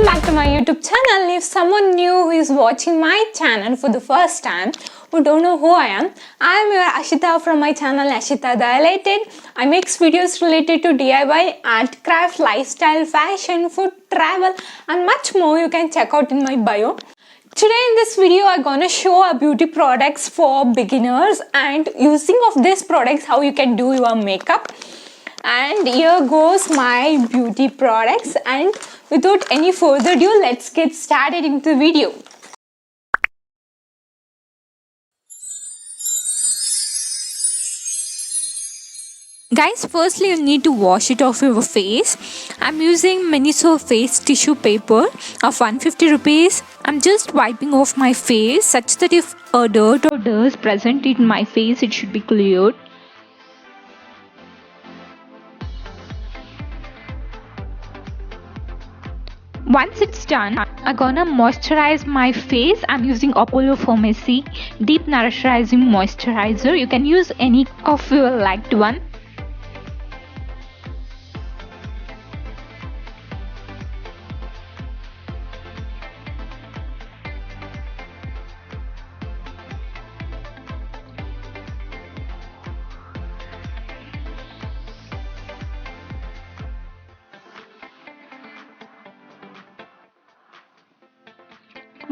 welcome back to my YouTube channel. If someone new who is watching my channel for the first time, who don't know who I am your Ashita from my channel Ashita the Elated. I make videos related to DIY, art, craft, lifestyle, fashion, food, travel and much more. You can check out in my bio. Today in this video I'm gonna show a beauty products for beginners and using of these products how you can do your makeup. And here goes my beauty products, and without any further ado, let's get started into the video. Guys, firstly you need to wash it off your face. I'm using Miniso face tissue paper of 150 rupees. I'm just wiping off my face such that if a dirt or dust present in my face, it should be cleared. Once it's done, I'm gonna moisturize my face. I'm using Apollo Pharmacy Deep Nourishing Moisturizer. You can use any of your liked one.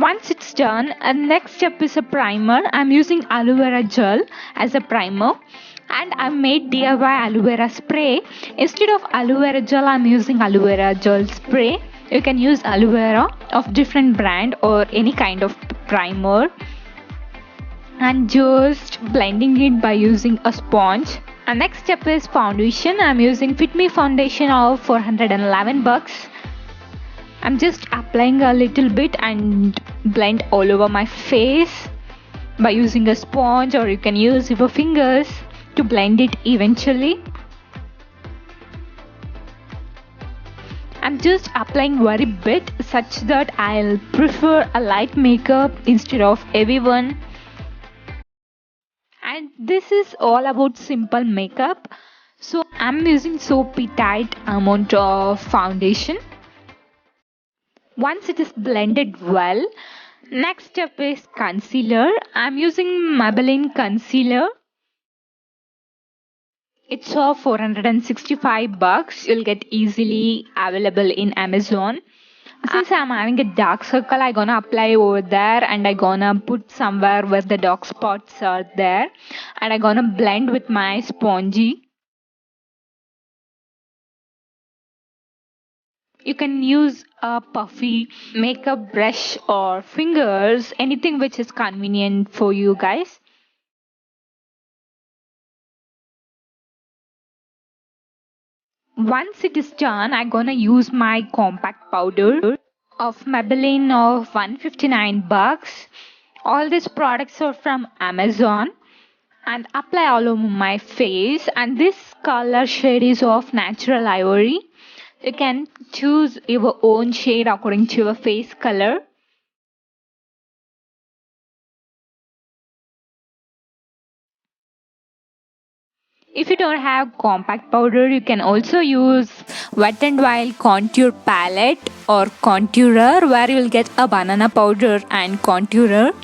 Once it's done, next step is a primer. I'm using aloe vera gel as a primer, and I made DIY aloe vera spray. Instead of aloe vera gel, I'm using aloe vera gel spray. You can use aloe vera of different brand or any kind of primer, and just blending it by using a sponge. And next step is foundation. I'm using Fit Me foundation of 411 bucks. I'm just applying a little bit and blend all over my face by using a sponge, or you can use your fingers to blend it eventually. I'm just applying very bit such that I'll prefer a light makeup instead of heavy one. And this is all about simple makeup, so I'm using so petite amount of foundation. Once it is blended well, next step is concealer. I'm using Maybelline Conceller. It's of 465 bucks. You'll get easily available in Amazon. Since I'm having a dark circle, I'm gonna apply over there, and I'm gonna put somewhere where the dark spots are there, and I'm gonna blend with my spongy. You can use a puffy makeup brush or fingers, anything which is convenient for you guys. Once it is done, I'm gonna use my compact powder of Maybelline of 159 bucks. All these products are from Amazon, and apply all over my face. And this color shade is of natural ivory. You can choose your own shade according to your face color. If you don't have compact powder, you can also use Wet n Wild contour palette or contourer, where you will get a banana powder and contourer.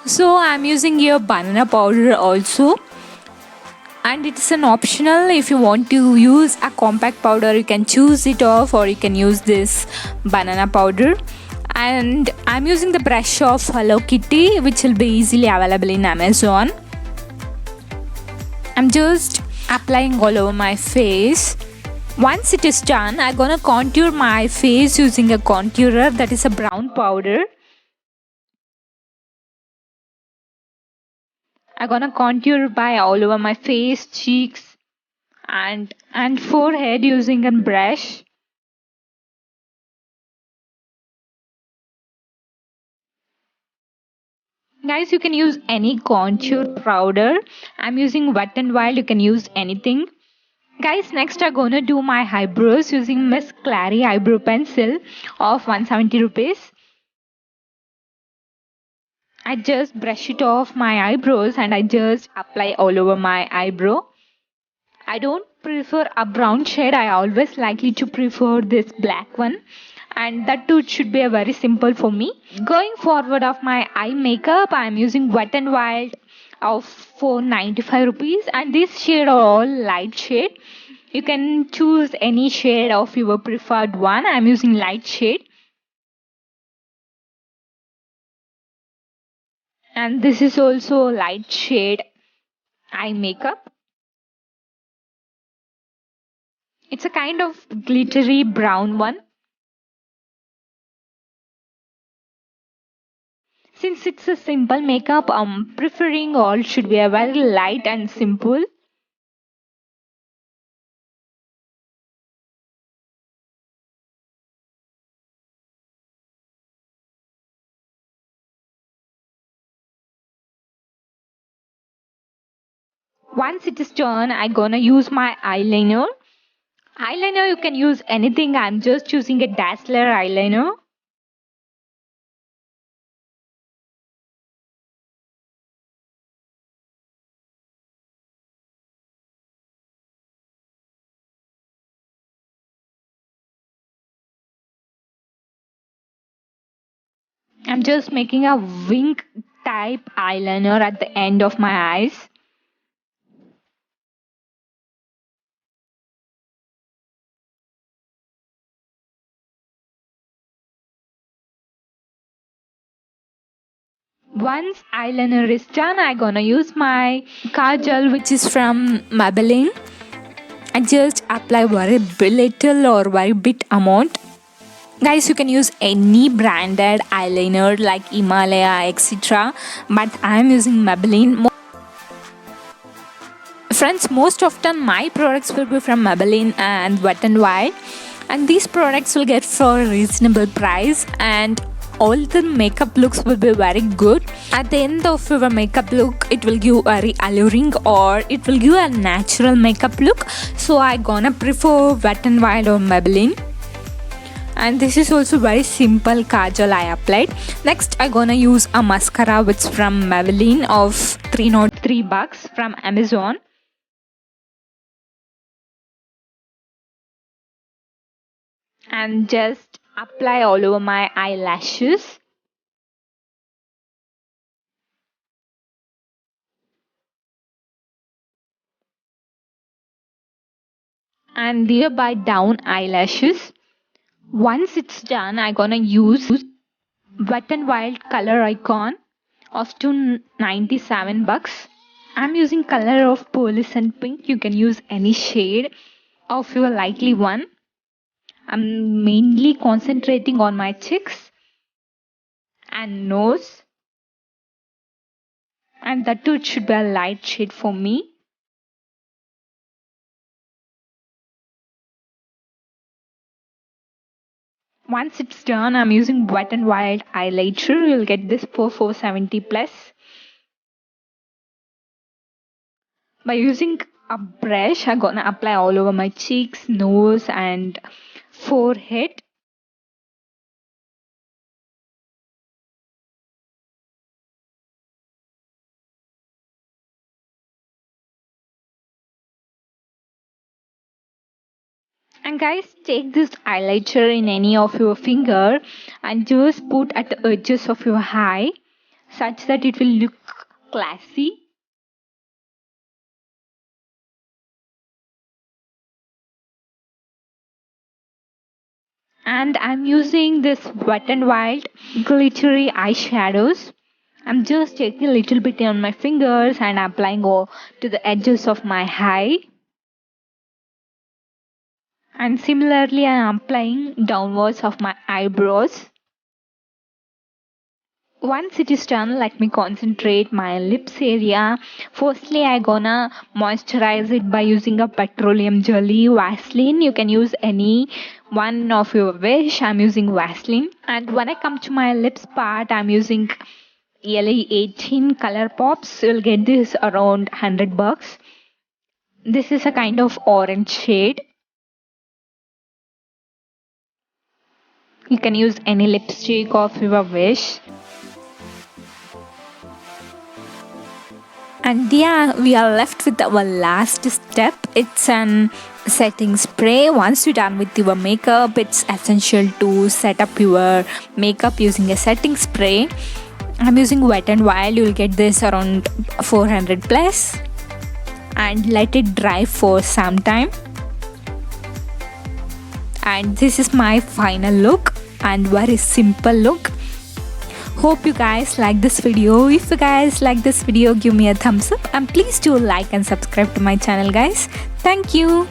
So I'm using here banana powder also, and it's an optional. If you want to use a compact powder, you can choose it off, or you can use this banana powder. And I'm using the brush of Hello Kitty, which will be easily available in Amazon. I'm just applying all over my face. Once it is done, I'm gonna contour my face using a contourer, that is a brown powder. I'm gonna contour by all over my face, cheeks and forehead using a brush. Guys, you can use any contour powder. I'm using Wet n Wild, you can use anything. Guys, next I'm gonna do my eyebrows using Miss Clary eyebrow pencil of 170 rupees. I just brush it off my eyebrows, and I just apply all over my eyebrow. I don't prefer a brown shade. I always likely to prefer this black one. and that too should be a very simple for me. Going forward of my eye makeup, I am using Wet n Wild of for 95 rupees, and this shade are all light shade. You can choose any shade of your preferred one. I am using light shade, and this is also light shade eye makeup. It's a kind of glittery brown one. Since it's a simple makeup, I'm preferring all should be a very light and simple. Once it is done, I'm gonna use my eyeliner. Eyeliner, you can use anything. I'm just using a Dazzler eyeliner. I'm just making a wink type eyeliner at the end of my eyes. Once eyeliner is done, I'm gonna use my kajal, which is from Maybelline. I just apply very little or very bit amount. Guys, you can use any branded eyeliner like Himalaya, etc. But I am using Maybelline. Friends, most often my products will be from Maybelline and Wet n Wild, and these products will get for a reasonable price, and all the makeup looks will be very good. At the end of your makeup look, it will give very alluring or it will give a natural makeup look. So I gonna prefer Wet n Wild or Maybelline. And this is also very simple kajal I applied. Next I gonna use a mascara which is from Maybelline of 303 bucks from Amazon. And just apply all over my eyelashes. And nearby down eyelashes. Once it's done, I'm gonna use Wet n Wild coloricon of 297 bucks. I'm using color of pearlescent pink. You can use any shade of your likely one. I'm mainly concentrating on my cheeks and nose, and that too it should be a light shade for me. Once it's done, I'm using Wet n Wild highlighter. You'll get this for 470 plus. By using a brush, I'm gonna apply all over my cheeks, nose, and forehead. And guys, take this highlighter in any of your finger and just put at the edges of your eye such that it will look classy. And I'm using this Wet n Wild glittery eyeshadows. I'm just taking a little bit on my fingers and applying all to the edges of my eye. And similarly, I'm applying downwards of my eyebrows. Once it is done, let me concentrate my lips area. Firstly, I gonna moisturize it by using a petroleum jelly Vaseline. You can use any one of your wish. I'm using Vaseline. And when I come to my lips part, I'm using Elle 18 color pops. You'll get this around 100 bucks. This is a kind of orange shade. You can use any lipstick of your wish. And yeah, we are left with our last step. It's an setting spray. Once you're done with your makeup, it's essential to set up your makeup using a setting spray. I'm using Wet n Wild. You'll get this around 400 plus, and let it dry for some time. And this is my final look, and very simple look. Hope you guys like this video. If you guys like this video, give me a thumbs up, and please do like and subscribe to my channel, guys. Thank you.